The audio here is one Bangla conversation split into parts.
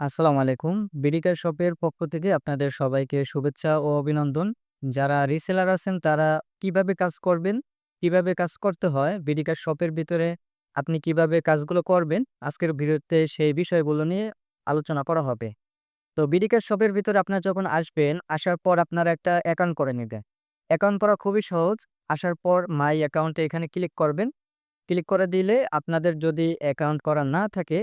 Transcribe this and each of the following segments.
আসসালামু আলাইকুম। বিডিকেয়ার শপের পক্ষ থেকে আপনাদের সবাইকে শুভেচ্ছা ও অভিনন্দন। যারা রিসেলার আছেন তারা কিভাবে কাজ করবেন, কিভাবে কাজ করতে হয়, বিডিকেয়ার শপের ভিতরে আপনি কিভাবে কাজগুলো করবেন, আজকের ভিডিওতে সেই বিষয়গুলো নিয়ে আলোচনা করা হবে। তো বিডিকেয়ার শপের ভিতরে আপনারা যখন আসবেন, আসার পর আপনারা একটা অ্যাকাউন্ট করে নিবেন। অ্যাকাউন্ট করা খুবই সহজ। আসার পর মাই অ্যাকাউন্টে এখানে ক্লিক করবেন। ক্লিক করে দিলে আপনাদের যদি অ্যাকাউন্ট করা না থাকে,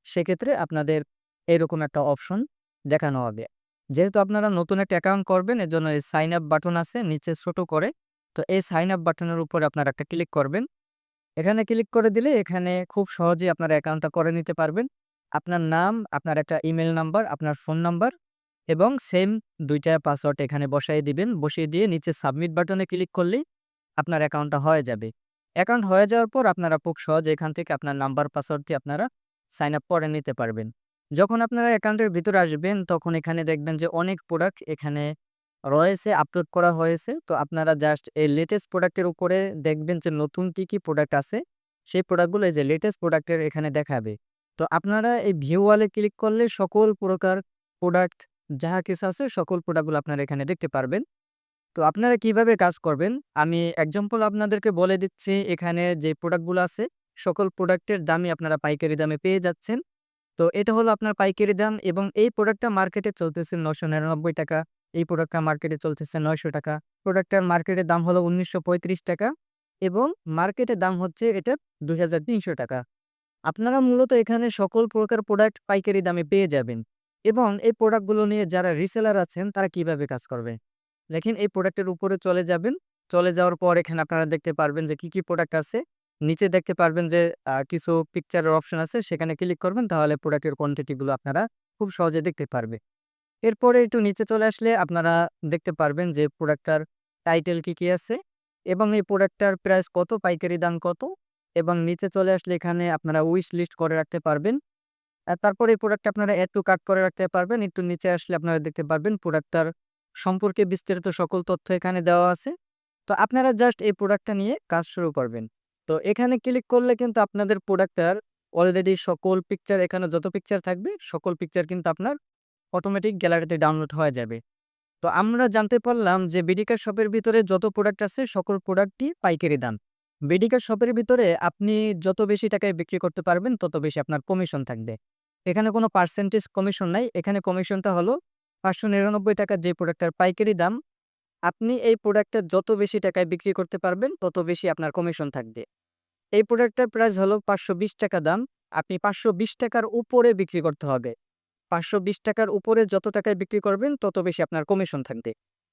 সেক্ষেত্রে আপনাদের এরকম একটা অপশন দেখানো হবে। যেহেতু আপনারা নতুন একটা অ্যাকাউন্ট করবেন, এজন্য এই সাইন আপ বাটন আছে নিচে ছোট করে। তো এই সাইন আপ বাটনের উপরে আপনারা একটা ক্লিক করবেন। এখানে ক্লিক করে দিলে এখানে খুব সহজেই আপনার অ্যাকাউন্টটা করে নিতে পারবেন। আপনার নাম, আপনার একটা ইমেইল নাম্বার, আপনার ফোন নাম্বার এবং সেম ২ টা পাসওয়ার্ড এখানে বসায় দিবেন। বসিয়ে দিয়ে নিচে সাবমিট বাটনে ক্লিক করলেই আপনার অ্যাকাউন্টটা হয়ে যাবে। অ্যাকাউন্ট হয়ে যাওয়ার পর আপনারা খুব সহজে এখান থেকে আপনার নাম্বার, পাসওয়ার্ড দিয়ে আপনারা সাইন আপ করে নিতে পারবেন। যখন আপনারা অ্যাকাউন্টের ভিতরে আসবেন তখন এখানে দেখবেন যে অনেক প্রোডাক্ট এখানে রয়েছে, আপলোড করা হয়েছে। তো আপনারা জাস্ট এই লেটেস্ট প্রোডাক্টের উপরে দেখবেন যে নতুন কি প্রোডাক্ট আছে। সেই প্রোডাক্টগুলো এই যে লেটেস্ট প্রোডাক্টের এখানে দেখাবে। তো আপনারা এই ভিউ ওয়ালে ক্লিক করলে সকল প্রকার প্রোডাক্ট যাহা কিছু আছে সকল প্রোডাক্টগুলো আপনারা এখানে দেখতে পারবেন। তো আপনারা কিভাবে কাজ করবেন? আমি এক্সাম্পল আপনাদেরকে বলে দিচ্ছি। এখানে যে প্রোডাক্টগুলো আছে, সকল প্রোডাক্টের দামই আপনারা পাইকারি দামে পেয়ে যাচ্ছেন। তো এটা হলো আপনার পাইকারি দাম এবং এই প্রোডাক্টটা মার্কেটে চলতেছে ৳৯৯৯ এই প্রোডাক্টটা মার্কেটে চলতেছে ৳৯০০ প্রোডাক্টটার মার্কেটের দাম হলো ৳১৯৩৫ এবং মার্কেটের দাম হচ্ছে এটার ৳২৩০০ আপনারা মূলত এখানে সকল প্রকার প্রোডাক্ট পাইকারি দামে পেয়ে যাবেন এবং এই প্রোডাক্টগুলো নিয়ে যারা রিসেলার আছেন তারা কিভাবে কাজ করবে? দেখেন এই প্রোডাক্টের উপরে চলে যাবেন। চলে যাওয়ার পর এখানে আপনারা দেখতে পারবেন যে কি প্রোডাক্ট আছে। নিচে দেখতে পারবেন যে কিছু পিকচারের অপশন আছে সেখানে ক্লিক করবেন তাহলে প্রোডাক্টের কোয়ান্টিটি গুলো আপনারা খুব সহজে দেখতে পারবে। এরপরে একটু নিচে চলে আসলে আপনারা দেখতে পারবেন যে প্রোডাক্টটার টাইটেল কি আছে এবং এই প্রোডাক্টটার প্রাইস কত, পাইকারি দাম কত এবং নিচে চলে আসলে এখানে আপনারা উইশ লিস্ট করে রাখতে পারবেন। তারপর এই প্রোডাক্টটা আপনারা এড টু কার্ট করে রাখতে পারবেন। একটু নিচে আসলে আপনারা দেখতে পারবেন প্রোডাক্টটার সম্পর্কে বিস্তারিত সকল তথ্য এখানে দেওয়া আছে। তো আপনারা জাস্ট এই প্রোডাক্টটা নিয়ে কাজ শুরু করবেন। তো এখানে ক্লিক করলে কিন্তু আপনাদের প্রোডাক্টটার অলরেডি সকল পিকচার এখানে যত পিকচার থাকবে সকল পিকচার কিন্তু আপনার অটোমেটিক গ্যালারিতে ডাউনলোড হয়ে যাবে। তো আমরা জানতে পারলাম যে বিডিকার শপের ভিতরে যত প্রোডাক্ট আছে সকল প্রোডাক্টই পাইকারি দাম। বিডিকার শপের ভিতরে আপনি যত বেশি টাকায় বিক্রি করতে পারবেন তত বেশি আপনার কমিশন থাকবে। এখানে কোনো পার্সেন্টেজ কমিশন নাই। এখানে কমিশনটা হলো ৳৫৯৯ যে প্রোডাক্টটার পাইকারি দাম। আপনি এই প্রোডাক্টটা যত বেশি টাকায় বিক্রি করতে পারবেন তত বেশি আপনার কমিশন থাকবে। এই প্রোডাক্টটার প্রাইস হলো ৳৫২০ দাম। আপনি ৳৫২০ র উপরে বিক্রি করতে হবে। ৳৫২০ র উপরে যত টাকায় বিক্রি করবেন তত বেশি আপনার কমিশন থাকবে।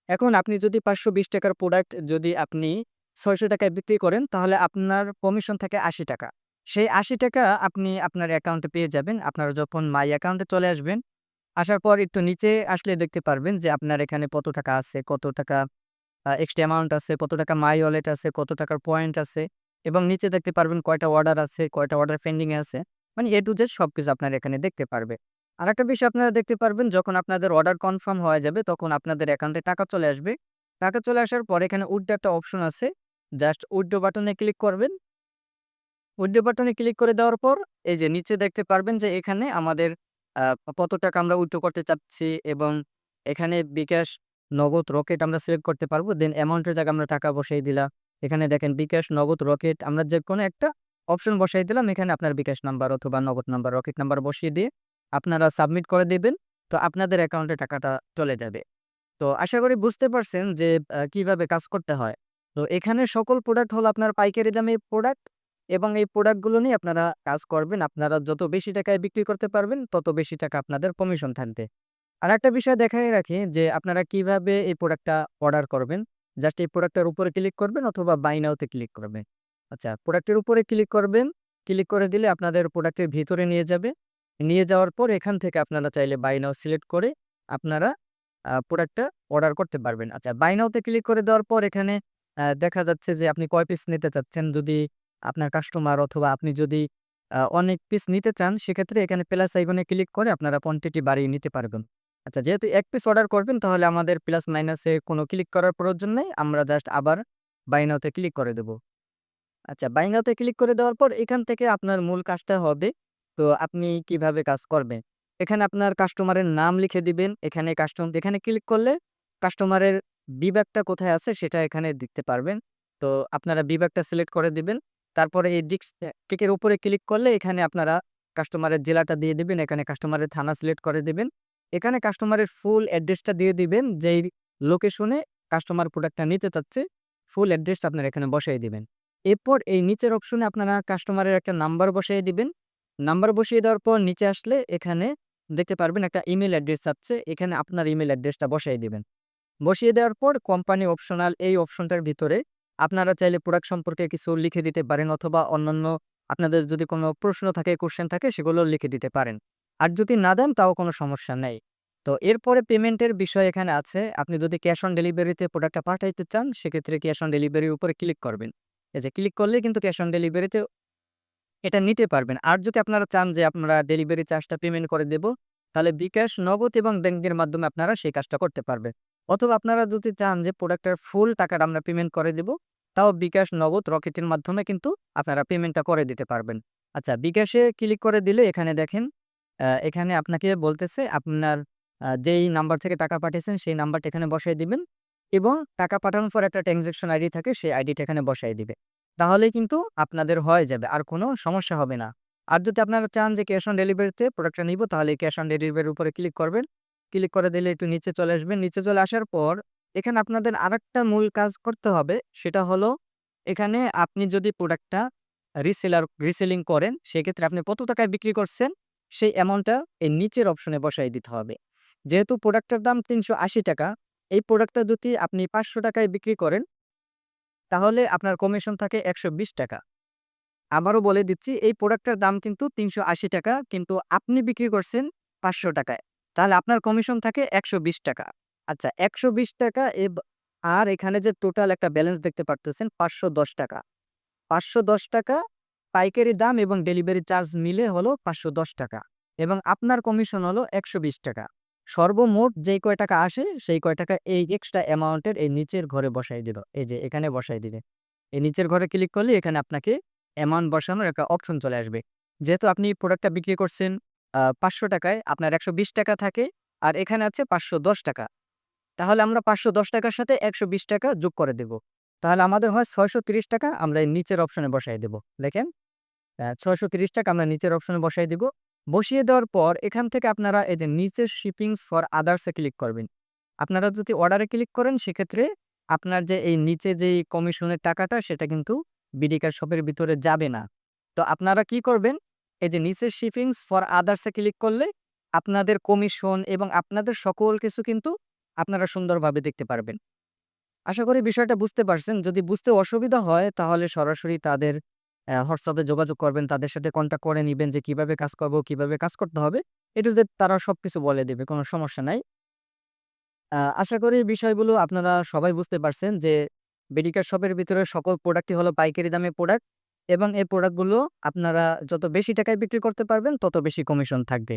এখন আপনি যদি ৳৫২০ র প্রোডাক্ট যদি আপনি ৳৬০০ য় বিক্রি করেন তাহলে আপনার কমিশন থাকে ৳৮০ সেই ৳৮০ আপনি আপনার অ্যাকাউন্টে পেয়ে যাবেন। আপনারা যখন মাই অ্যাকাউন্টে চলে আসবেন, আসার পর একটু নিচে আসলে দেখতে পারবেন যে আপনার এখানে কত টাকা আছে, কত টাকা এক্সট্রা অ্যামাউন্ট আছে, কত টাকা মাই ওয়ালেট আছে, কত টাকার পয়েন্ট আছে এবং নিচে দেখতে পারবেন কয়টা অর্ডার আছে, কয়টা অর্ডার পেন্ডিং এ আছে। মানে এ টু জেড সবকিছু আপনারা এখানে দেখতে পারবে। আরেকটা বিষয় আপনারা দেখতে পারবেন যখন আপনাদের অর্ডার কনফার্ম হয়ে যাবে তখন আপনাদের অ্যাকাউন্টে টাকা চলে আসবে। টাকা চলে আসার পর এখানে উইথড্র একটা অপশন আছে। জাস্ট উইথড্র বাটনে ক্লিক করবেন। উইথড্র বাটনে ক্লিক করে দেওয়ার পর এই যে নিচে দেখতে পারবেন যে এখানে আমাদের আ কত টাকা আমরা উইথড্র করতে চাচ্ছি এবং এখানে বিকাশ, নগদ, রকেট আমরা সিলেক্ট করতে পারবো। দেন অ্যামাউন্টের জায়গায় আমরা টাকা বসাই দিলাম। এখানে দেখেন বিকাশ, নগদ, রকেট আমরা যেকোনো একটা অপশন বসাই দিলাম। এখানে আপনার বিকাশ নাম্বার অথবা নগদ নাম্বার, রকেট নাম্বার বসিয়ে দিয়ে আপনারা সাবমিট করে দিবেন। তো আপনাদের অ্যাকাউন্টে টাকাটা চলে যাবে। তো আশা করি বুঝতে পারছেন যে কিভাবে কাজ করতে হয়। তো এখানে সকল প্রোডাক্ট হলো আপনার পাইকারি দামে প্রোডাক্ট এবং এই প্রোডাক্টগুলো নিয়ে আপনারা কাজ করবেন। আপনারা যত বেশি টাকায় বিক্রি করতে পারবেন, তত বেশি টাকা আপনাদের কমিশন থাকবে। আরেকটা বিষয় দেখাই রাখি যে আপনারা কিভাবে এই প্রোডাক্টটা অর্ডার করবেন। জাস্ট এই প্রোডাক্টটার উপরে ক্লিক করবেন অথবা বাই নাও তে ক্লিক করবেন। আচ্ছা, প্রোডাক্টের উপরে ক্লিক করবেন। ক্লিক করে দিলে আপনাদের প্রোডাক্টের ভিতরে নিয়ে যাবে। নিয়ে যাওয়ার পর এখান থেকে আপনারা চাইলে বাই নাও সিলেক্ট করে আপনারা প্রোডাক্টটা অর্ডার করতে পারবেন। আচ্ছা, বাই নাও তে ক্লিক করে দেওয়ার পর এখানে দেখা যাচ্ছে যে আপনি কয় পিস নিতে চাচ্ছেন। যদি আপনার কাস্টমার অথবা আপনি যদি অনেক পিস নিতে চান সেক্ষেত্রে এখানে প্লাস আইকনে ক্লিক করে আপনারা কোয়ান্টিটি বাড়িয়ে নিতে পারবেন। আচ্ছা, যেহেতু ১ পিস অর্ডার করবেন তাহলে আমাদের প্লাস মাইনাসে কোনো ক্লিক করার প্রয়োজন নেই। আমরা জাস্ট আবার বাই নাও তে ক্লিক করে দেব। আচ্ছা, বাই নাও তে ক্লিক করে দেওয়ার পর এখান থেকে আপনার মূল কাজটা হবে। তো আপনি কিভাবে কাজ করবেন? এখানে আপনার কাস্টমারের নাম লিখে দিবেন। এখানে ক্লিক করলে কাস্টমারের বিভাগটা কোথায় আছে সেটা এখানে দেখতে পারবেন। তো আপনারা বিভাগটা সিলেক্ট করে দিবেন। তারপরে এই টিকের উপরে ক্লিক করলে এখানে আপনারা কাস্টমারের জেলাটা দিয়ে দিবেন। এখানে কাস্টমারের থানা সিলেক্ট করে দিবেন। এখানে কাস্টমারের ফুল অ্যাড্রেসটা দিয়ে দিবেন। যেই লোকেশনে কাস্টমার প্রোডাক্টটা নিতে চাচ্ছে, ফুল অ্যাড্রেসটা আপনারা এখানে বসায় দিবেন। এরপর এই নিচের অপশনে আপনারা কাস্টমারের একটা নাম্বার বসায় দিবেন। নাম্বার বসিয়ে দেওয়ার পর নিচে আসলে এখানে দেখতে পারবেন একটা ইমেইল অ্যাড্রেস চাচ্ছে। এখানে আপনার ইমেইল অ্যাড্রেসটা বসায় দিবেন। বসিয়ে দেওয়ার পর কোম্পানি অপশনাল এই অপশনটার ভিতরে আপনারা চাইলে প্রোডাক্ট সম্পর্কে কিছু লিখে দিতে পারেন, অথবা অন্যান্য আপনাদের যদি কোনো প্রশ্ন থাকে, কোশ্চেন থাকে, সেগুলো লিখে দিতে পারেন। আর যদি না দেন তাও কোনো সমস্যা নেই। তো এরপরে পেমেন্টের বিষয় এখানে আছে। আপনি যদি ক্যাশ অন ডেলিভারিতে প্রোডাক্টটা পাঠাইতে চান, সেক্ষেত্রে ক্যাশ অন ডেলিভারির উপরে ক্লিক করবেন। এই যে ক্লিক করলেই কিন্তু ক্যাশ অন ডেলিভারিতে এটা নিতে পারবেন। আর যদি আপনারা চান যে আপনারা ডেলিভারি চার্জটা পেমেন্ট করে দেব, তাহলে বিকাশ, নগদ এবং ব্যাংকের মাধ্যমে আপনারা সেই কাজটা করতে পারবেন। অথবা আপনারা যদি চান যে প্রোডাক্টের ফুল টাকাটা আমরা পেমেন্ট করে দেব, তাও বিকাশ, নগদ, রকেটের মাধ্যমে কিন্তু আপনারা পেমেন্টটা করে দিতে পারবেন। আচ্ছা, বিকাশে ক্লিক করে দিলে এখানে দেখেন এখানে আপনাকে বলতেছে আপনার যেই নাম্বার থেকে টাকা পাঠিয়েছেন সেই নাম্বারটা এখানে বসায় দিবেন, এবং টাকা পাঠানোর পর একটা ট্রান্সেকশন আইডি থাকে, সেই আইডিটা এখানে বসায় দিবে। তাহলেই কিন্তু আপনাদের হয়ে যাবে, আর কোনো সমস্যা হবে না। আর যদি আপনারা চান যে ক্যাশ অন ডেলিভারিতে প্রোডাক্টটা নিব, তাহলে ক্যাশ অন ডেলিভারির উপরে ক্লিক করবেন। ক্লিক করে দিলে একটু নিচে চলে আসবেন। নিচে চলে আসার পর এখানে আপনাদের আরেকটা মূল কাজ করতে হবে। সেটা হলো এখানে আপনি যদি প্রোডাক্টটা রিসেলিং করেন, সেক্ষেত্রে আপনি কত টাকায় বিক্রি করছেন সেই অ্যামাউন্টটা এই নিচের অপশনে বসায় দিতে হবে। যেহেতু প্রোডাক্টটার দাম ৳৩৮০, এই প্রোডাক্টটা যদি আপনি ৳৫০০ বিক্রি করেন, তাহলে আপনার কমিশন থাকে ৳১২০। আবারও বলে দিচ্ছি, এই প্রোডাক্টটার দাম কিন্তু ৳৩৮০, কিন্তু আপনি বিক্রি করছেন ৳৫০০। তাহলে আপনার কমিশন থাকে ৳১২০। আচ্ছা, ৳১২০ আর এখানে যে টোটাল একটা ব্যালেন্স দেখতে পারতেছেন ৳৫১০। ৳৫১০ পাইকারি দাম এবং ডেলিভারি চার্জ মিলে হলো ৳৫১০, এবং আপনার কমিশন হলো ৳১২০। সর্বমোট যেই কয় টাকা আসে সেই কয় টাকা এই এক্সট্রা অ্যামাউন্টের এই নিচের ঘরে বসায় দিল। এই যে এখানে বসায় দিবে। এই নিচের ঘরে ক্লিক করলে এখানে আপনাকে অ্যামাউন্ট বসানোর একটা অপশন চলে আসবে। যেহেতু আপনি প্রোডাক্টটা বিক্রি করছেন ৳৫০০, আপনার ৳১২০ থাকে, আর এখানে আছে ৳৫১০। তাহলে আমরা ৳৫১০ সাথে ৳১২০ যোগ করে দেব। তাহলে আমাদের হয় ৳৬৩০। আমরা এই নিচের অপশনে বসায় দেব। দেখেন ৳৬৩০ আমরা নিচের অপশনে বসায় দিব। বসিয়ে দেওয়ার পর এখান থেকে আপনারা এই যে নিচের শিপিংস ফর আদার্স এ ক্লিক করবেন। আপনারা যদি অর্ডারে ক্লিক করেন, সেক্ষেত্রে আপনার যে এই নিচে যেই কমিশনের টাকাটা সেটা কিন্তু বিডিকার শপের ভিতরে যাবে না। তো আপনারা কি করবেন? এই যে নিচের শিপিংস ফর আদার্স এ ক্লিক করলে আপনাদের কমিশন এবং আপনাদের সকল কিছু কিন্তু আপনারা সুন্দরভাবে দেখতে পারবেন। আশা করি বিষয়টা বুঝতে পারছেন। যদি বুঝতে অসুবিধা হয় তাহলে সরাসরি তাদের WhatsApp এ যোগাযোগ করবেন। তাদের সাথে কনট্যাক্ট করে নিবেন যে কিভাবে কাজ করব, কিভাবে কাজ করতে হবে। A to Z তারা সবকিছু বলে দিবে। কোনো সমস্যা নাই। আশা করি বিষয়গুলো আপনারা সবাই বুঝতে পারছেন যে মেডিকেল শপের ভিতরে সকল প্রোডাক্টই হলো পাইকারি দামে প্রোডাক্ট, এবং এই প্রোডাক্টগুলো আপনারা যত বেশি টাকায় বিক্রি করতে পারবেন তত বেশি কমিশন থাকবে।